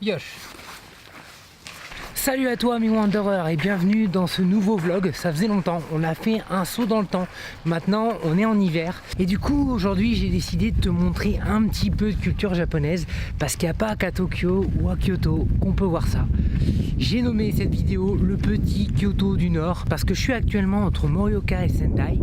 Yosh. Salut à toi mes Wanderers et bienvenue dans ce nouveau vlog. Ça faisait longtemps, on a fait un saut dans le temps. Maintenant on est en hiver et du coup aujourd'hui j'ai décidé de te montrer un petit peu de culture japonaise parce qu'il n'y a pas qu'à Tokyo ou à Kyoto qu'on peut voir ça. J'ai nommé cette vidéo le petit Kyoto du Nord parce que je suis actuellement entre Morioka et Sendai,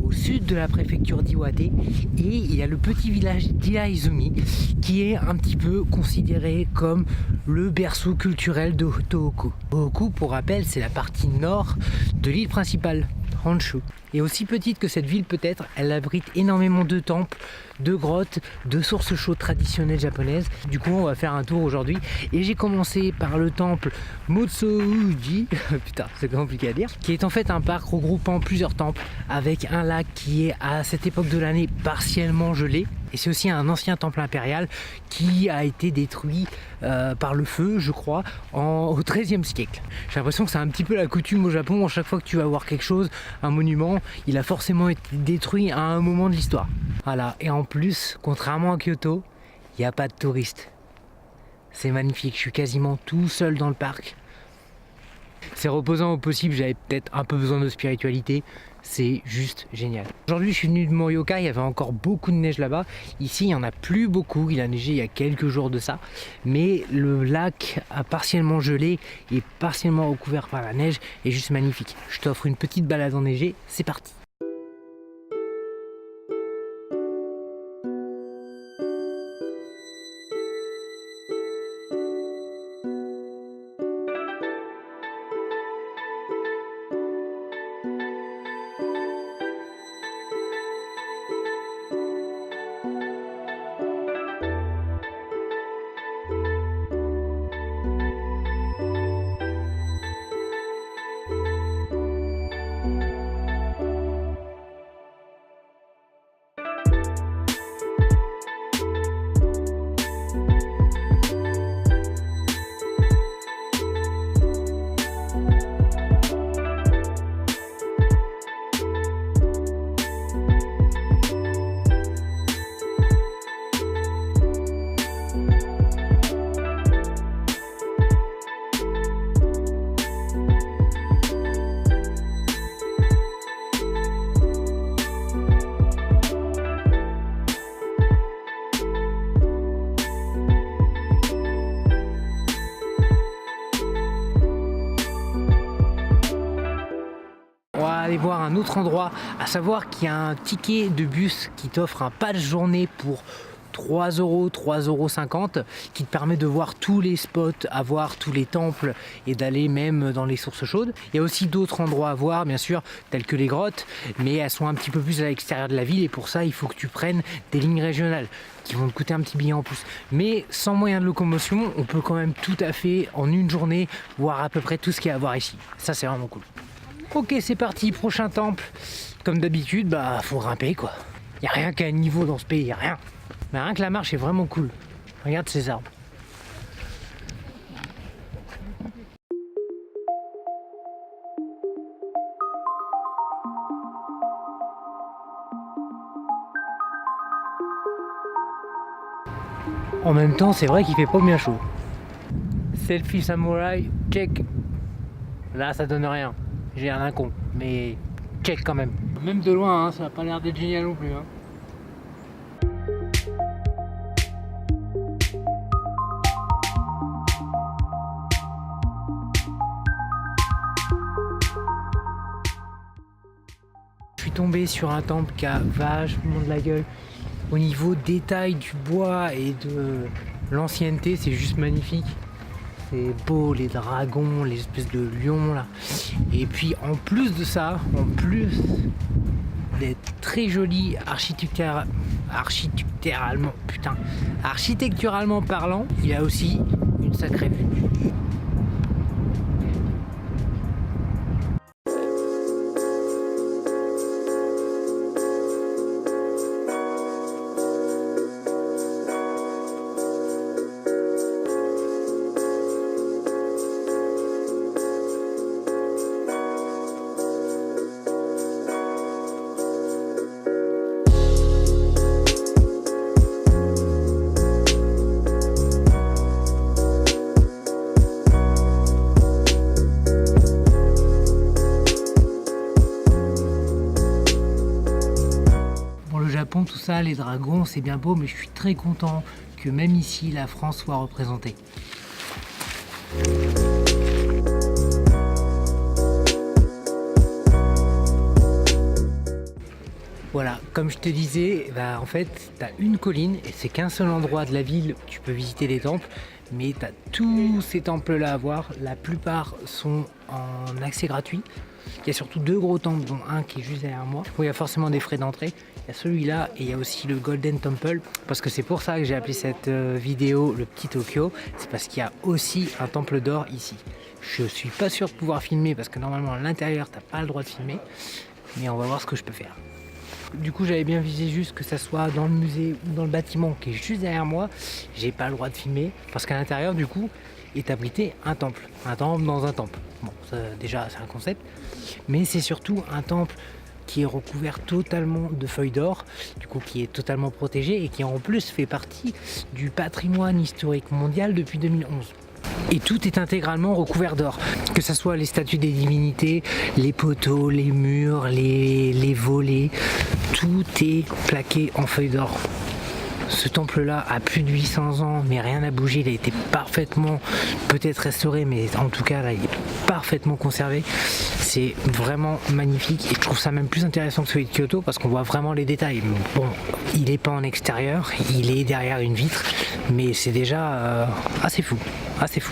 au sud de la préfecture d'Iwate, et il y a le petit village d'Iaizumi qui est un petit peu considéré comme le berceau culturel de Tohoku. Tohoku, pour rappel, c'est la partie nord de l'île principale, Honshu. Et aussi petite que cette ville peut-être, elle abrite énormément de temples, de grottes, de sources chaudes traditionnelles japonaises. Du coup, on va faire un tour aujourd'hui. Et j'ai commencé par le temple Motsuuji, putain, c'est compliqué à dire, qui est en fait un parc regroupant plusieurs temples avec un lac qui est à cette époque de l'année partiellement gelé. Et c'est aussi un ancien temple impérial qui a été détruit par le feu, je crois, au XIIIe siècle. J'ai l'impression que c'est un petit peu la coutume au Japon. À chaque fois que tu vas voir quelque chose, un monument, il a forcément été détruit à un moment de l'histoire. Voilà, et en plus, contrairement à Kyoto, il n'y a pas de touristes. C'est magnifique, je suis quasiment tout seul dans le parc. C'est reposant au possible, j'avais peut-être un peu besoin de spiritualité, c'est juste génial. Aujourd'hui je suis venu de Morioka, il y avait encore beaucoup de neige là-bas. Ici il n'y en a plus beaucoup, il a neigé il y a quelques jours de ça. Mais le lac a partiellement gelé et partiellement recouvert par la neige est juste magnifique. Je t'offre une petite balade enneigée, c'est parti. Aller voir un autre endroit, à savoir qu'il y a un ticket de bus qui t'offre un pass journée pour 3 €, 3,50 €, qui te permet de voir tous les spots, à voir tous les temples et d'aller même dans les sources chaudes. Il y a aussi d'autres endroits à voir, bien sûr, tels que les grottes, mais elles sont un petit peu plus à l'extérieur de la ville et pour ça, il faut que tu prennes des lignes régionales qui vont te coûter un petit billet en plus. Mais sans moyen de locomotion, on peut quand même tout à fait, en une journée, voir à peu près tout ce qu'il y a à voir ici. Ça, c'est vraiment cool. Ok, c'est parti, prochain temple. Comme d'habitude, bah faut grimper quoi. Y a rien qu'à niveau dans ce pays, y a rien. Mais rien que la marche est vraiment cool. Regarde ces arbres. En même temps, c'est vrai qu'il fait pas bien chaud. Selfie samouraï, check. Là, ça donne rien. J'ai un con, mais check quand même. Même de loin, hein, ça n'a pas l'air d'être génial non plus. Hein. Je suis tombé sur un temple qui a vachement de la gueule. Au niveau détail du bois et de l'ancienneté, c'est juste magnifique. C'est beau, les dragons, les espèces de lions là. Et puis en plus de ça, en plus d'être très joli architecturalement parlant, il y a aussi une sacrée vue. tout ça, les dragons, c'est bien beau, mais je suis très content que même ici, la France soit représentée. Voilà, comme je te disais, en fait, tu as une colline et c'est qu'un seul endroit de la ville où tu peux visiter les temples, mais tu as tous ces temples-là à voir. La plupart sont en accès gratuit. Il y a surtout 2 gros temples, dont un qui est juste derrière moi, où il y a forcément des frais d'entrée. Il y a celui-là et il y a aussi le Golden Temple, parce que c'est pour ça que j'ai appelé cette vidéo le petit Tokyo, c'est parce qu'il y a aussi un temple d'or ici. Je suis pas sûr de pouvoir filmer parce que normalement à l'intérieur t'as pas le droit de filmer, mais on va voir ce que je peux faire. Du coup j'avais bien visé juste que ça soit dans le musée ou dans le bâtiment qui est juste derrière moi. J'ai pas le droit de filmer parce qu'à l'intérieur du coup est abrité un temple dans un temple. Bon, ça, déjà c'est un concept, mais c'est surtout un temple qui est recouvert totalement de feuilles d'or, du coup qui est totalement protégé et qui en plus fait partie du patrimoine historique mondial depuis 2011. Et tout est intégralement recouvert d'or, que ce soit les statues des divinités, les poteaux, les murs, les volets, tout est plaqué en feuilles d'or. Ce temple-là a plus de 800 ans, mais rien n'a bougé. Il a été parfaitement, peut-être restauré, mais en tout cas, là, il est parfaitement conservé. C'est vraiment magnifique et je trouve ça même plus intéressant que celui de Kyoto parce qu'on voit vraiment les détails. Bon, il n'est pas en extérieur, il est derrière une vitre, mais c'est déjà assez fou, assez fou.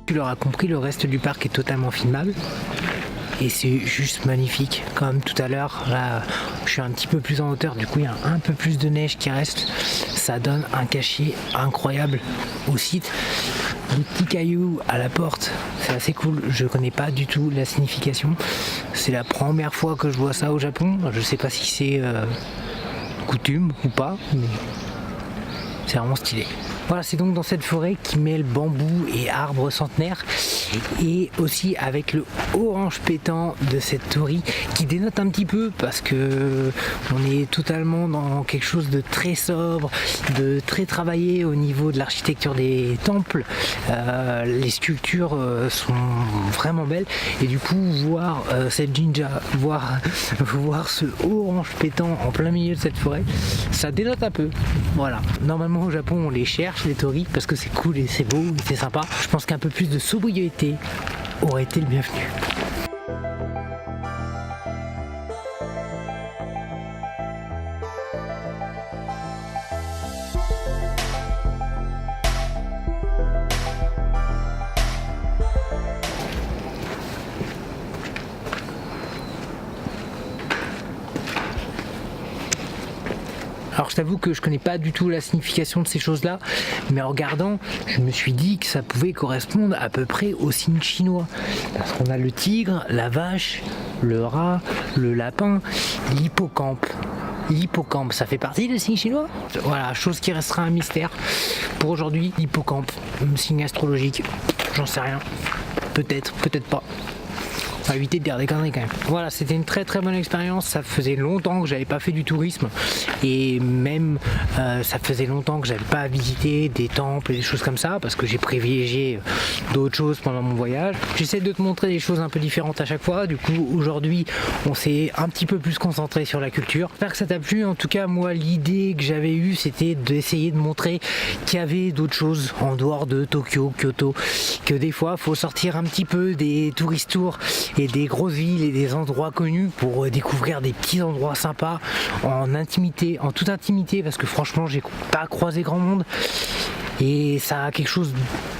Tu l'auras compris, le reste du parc est totalement filmable et c'est juste magnifique. Comme tout à l'heure, là je suis un petit peu plus en hauteur, du coup il y a un peu plus de neige qui reste, ça donne un cachet incroyable au site. Les petits cailloux à la porte, c'est assez cool, je connais pas du tout la signification, c'est la première fois que je vois ça au Japon, je sais pas si c'est coutume ou pas, mais c'est vraiment stylé. Voilà, c'est donc dans cette forêt qui mêle bambou et arbres centenaires et aussi avec le orange pétant de cette torii qui dénote un petit peu parce que on est totalement dans quelque chose de très sobre, de très travaillé au niveau de l'architecture des temples. Les sculptures sont vraiment belles et du coup voir cette jinja, voir ce orange pétant en plein milieu de cette forêt, ça dénote un peu. Voilà, normalement au Japon on les cherche les torii parce que c'est cool et c'est beau et c'est sympa. Je pense qu'un peu plus de sobriété aurait été le bienvenu. Alors je t'avoue que je connais pas du tout la signification de ces choses-là, mais en regardant, je me suis dit que ça pouvait correspondre à peu près au signe chinois. Parce qu'on a le tigre, la vache, le rat, le lapin, l'hippocampe. L'hippocampe, ça fait partie des signes chinois? Voilà, chose qui restera un mystère. Pour aujourd'hui, l'hippocampe, signe astrologique, j'en sais rien. Peut-être, peut-être pas. On va éviter de dire des conneries quand même. Voilà, c'était une très très bonne expérience. Ça faisait longtemps que j'avais pas fait du tourisme et même ça faisait longtemps que j'avais pas visité des temples et des choses comme ça parce que j'ai privilégié d'autres choses pendant mon voyage. J'essaie de te montrer des choses un peu différentes à chaque fois. Du coup, aujourd'hui, on s'est un petit peu plus concentré sur la culture. J'espère que ça t'a plu. En tout cas, moi, l'idée que j'avais eue, c'était d'essayer de montrer qu'il y avait d'autres choses en dehors de Tokyo, Kyoto, que des fois, il faut sortir un petit peu des tourist tours et des grosses villes et des endroits connus pour découvrir des petits endroits sympas en intimité, en toute intimité, parce que franchement j'ai pas croisé grand monde et ça a quelque chose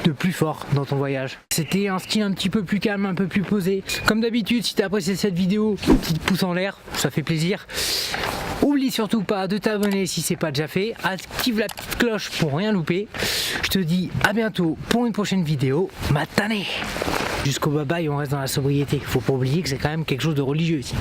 de plus fort dans ton voyage. C'était un style un petit peu plus calme, un peu plus posé. Comme d'habitude, si t'as apprécié cette vidéo, petit pouce en l'air, ça fait plaisir. Oublie surtout pas de t'abonner si c'est pas déjà fait, active la petite cloche pour rien louper. Je te dis à bientôt pour une prochaine vidéo. Matane! Jusqu'au bye bye, on reste dans la sobriété. Faut pas oublier que c'est quand même quelque chose de religieux ici.